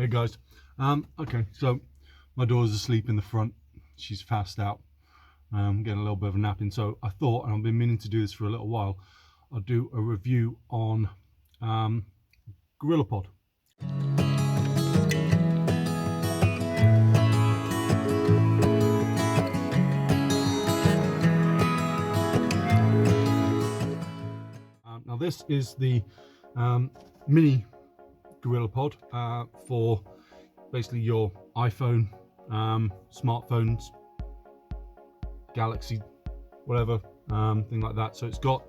Hey guys, okay, so my daughter's asleep in the front. She's passed out, getting a little bit of a nap in. So I thought, and I've been meaning to do this for a little while, I'll do a review on Gorillapod. Now this is the mini Gorillapod for basically your iPhone, smartphones, Galaxy, whatever, thing like that. So it's got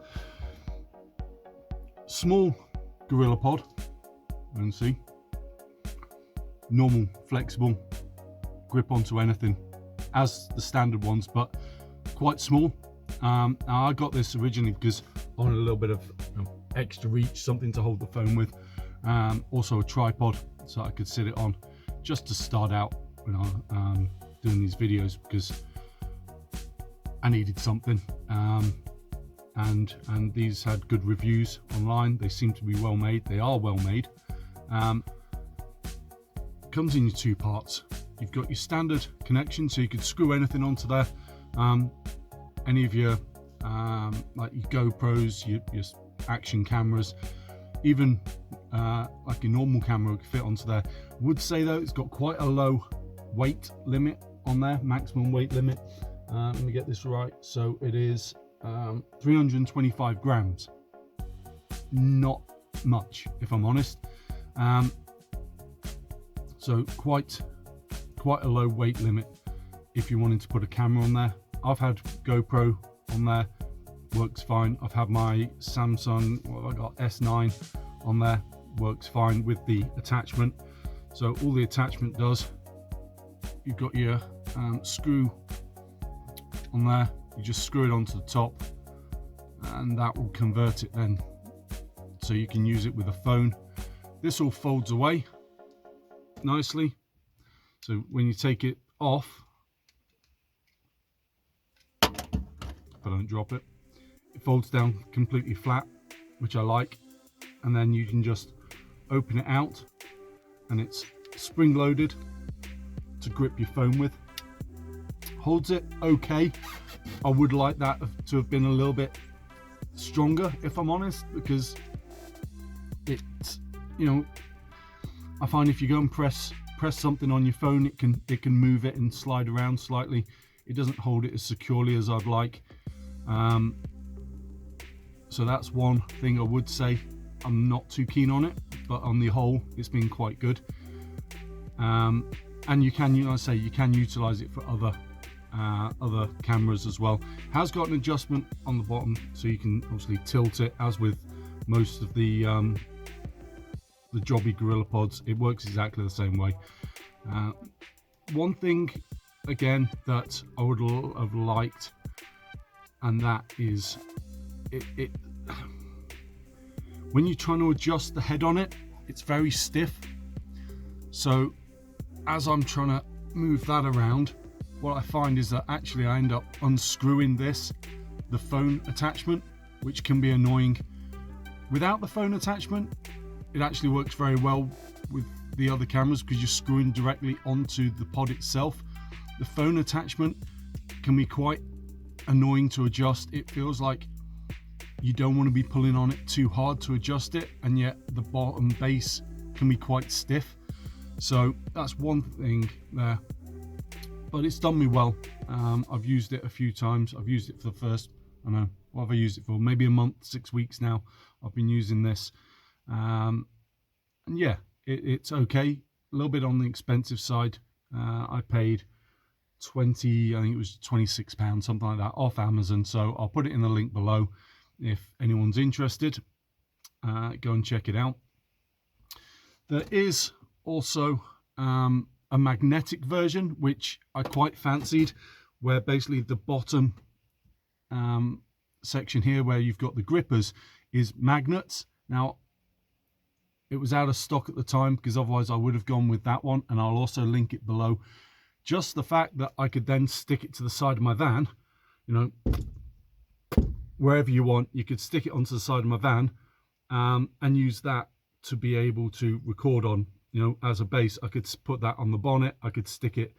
small Gorillapod, you can see, normal, flexible, grip onto anything as the standard ones, but quite small. Now I got this originally because I wanted a little bit of extra reach, something to hold the phone with, also a tripod so I could sit it on just to start out when I'm doing these videos, because I needed something, and these had good reviews online. They seem to be well made. They are well made. Comes in your two parts. You've got your standard connection, so you could screw anything onto there. Any of your like your GoPros, your action cameras, even like a normal camera could fit onto there. Would say though it's got quite a low weight limit on there, maximum weight limit. Let me get this right. So it is 325 grams. Not much, if I'm honest. So quite a low weight limit if you wanted to put a camera on there. I've had GoPro on there, works fine. I've had my Samsung, what have I got, S9 on there, works fine with the attachment. So all the attachment does, you've got your screw on there, you just screw it onto the top and that will convert it then, so you can use it with a phone. This all folds away nicely, so when you take it off, if I don't drop it, it folds down completely flat, which I like, and then you can just open it out and it's spring loaded to grip your phone with. Holds it okay. I would like that to have been a little bit stronger, if I'm honest, because it's, you know, I find if you go and press something on your phone, it can move it and slide around slightly. It doesn't hold it as securely as I'd like. So that's one thing I would say. I'm not too keen on it, but on the whole, it's been quite good. And you can, I say, you can utilize it for other cameras as well. Has got an adjustment on the bottom, so you can obviously tilt it, as with most of the Joby Gorillapods. It works exactly the same way. One thing again that I would have liked, and that is it when you're trying to adjust the head on it, it's very stiff. So as I'm trying to move that around, what I find is that actually I end up unscrewing the phone attachment, which can be annoying. Without the phone attachment, it actually works very well with the other cameras because you're screwing directly onto the pod itself. The phone attachment can be quite annoying to adjust. It feels like you don't want to be pulling on it too hard to adjust it, and yet the bottom base can be quite stiff. So that's one thing there, but it's done me well. I've used it a few times. I've used it for the first, I don't know, what have I used it for? Maybe a month, 6 weeks now. I've been using this, and yeah, it's okay. A little bit on the expensive side. I paid I think it was £26, something like that, off Amazon. So I'll put it in the link below if anyone's interested. Go and check it out. There is also a magnetic version, which I quite fancied, where basically the bottom section here where you've got the grippers is magnets. Now it was out of stock at the time, because otherwise I would have gone with that one, and I'll also link it below. Just the fact that I could then stick it to the side of my van, you know, wherever you want, you could stick it onto the side of my van, and use that to be able to record on you know, as a base. I could put that on the bonnet, I could stick it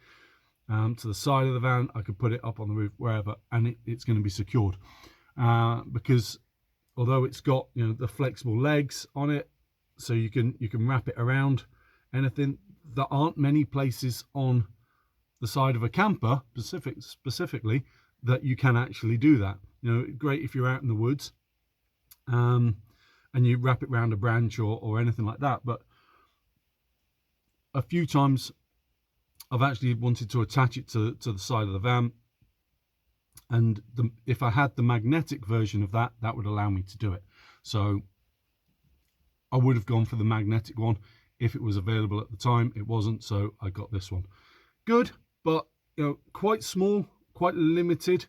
to the side of the van, I could put it up on the roof, wherever, and it's going to be secured, because although it's got, you know, the flexible legs on it, so you can wrap it around anything, there aren't many places on the side of a camper specifically that you can actually do that. You know, great if you're out in the woods, and you wrap it around a branch or anything like that. But a few times I've actually wanted to attach it to the side of the van, and if I had the magnetic version of that, that would allow me to do it. So I would have gone for the magnetic one if it was available at the time. It wasn't, so I got this one. Good, but you know, quite small, quite limited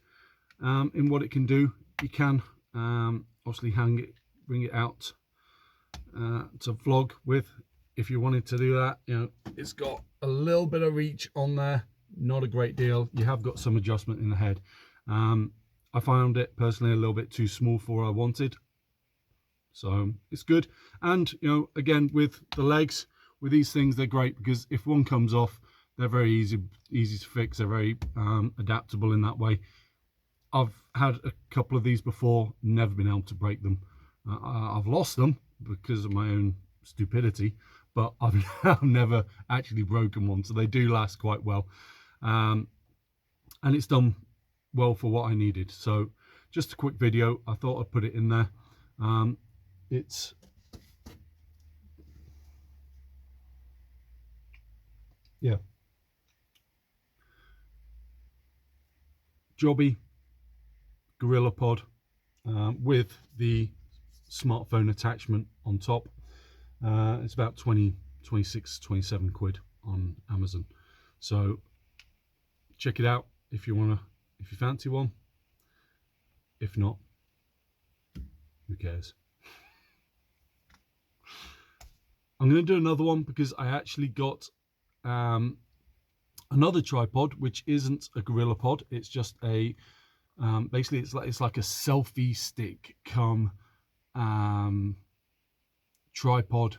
in what it can do. You can obviously hang it, bring it out to vlog with if you wanted to do that. You know, it's got a little bit of reach on there, not a great deal. You have got some adjustment in the head. I found it personally a little bit too small for what I wanted, so it's good. And you know, again, with the legs, with these things, they're great because if one comes off, they're very easy to fix. They're very adaptable in that way. I've had a couple of these before, never been able to break them. I've lost them because of my own stupidity, but I've never actually broken one, so they do last quite well, and it's done well for what I needed. So just a quick video, I thought I'd put it in there. It's Joby Gorillapod with the smartphone attachment on top. It's about 26, 27 quid on Amazon. So check it out if you fancy one. If not, who cares? I'm going to do another one because I actually got another tripod, which isn't a Gorillapod. It's just a basically it's like a selfie stick come tripod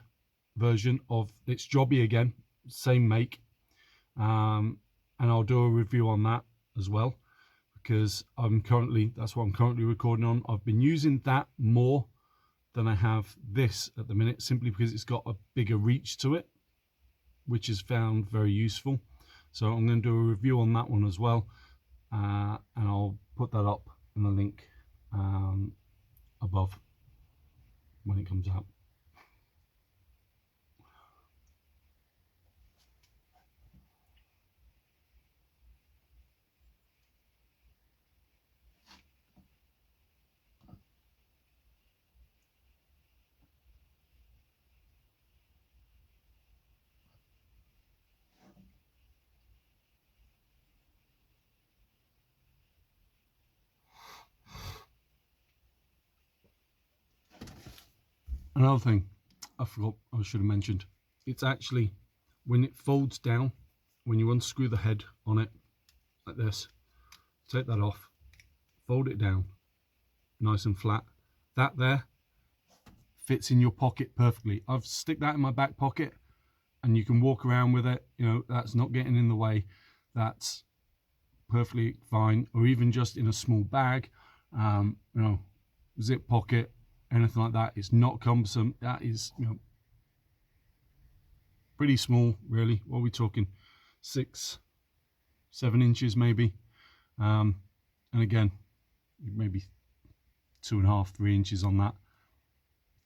version of, it's Joby again, same make, and I'll do a review on that as well, because that's what I'm currently recording on. I've been using that more than I have this at the minute, simply because it's got a bigger reach to it, which is found very useful. So I'm going to do a review on that one as well, and I'll put that up in the link above when it comes out. Another thing I forgot, I should have mentioned, it's actually, when it folds down, when you unscrew the head on it like this, take that off, fold it down nice and flat, that there fits in your pocket perfectly. I've stick that in my back pocket and you can walk around with it, you know, that's not getting in the way, that's perfectly fine. Or even just in a small bag, you know, zip pocket, anything like that, it's not cumbersome. That is, you know, pretty small really. What are we talking, 6-7 inches maybe, and again maybe 2.5-3 inches on that.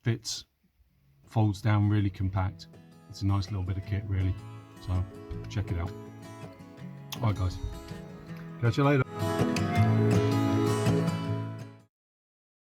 Fits, folds down really compact. It's a nice little bit of kit really, so check it out. All right guys, catch you later.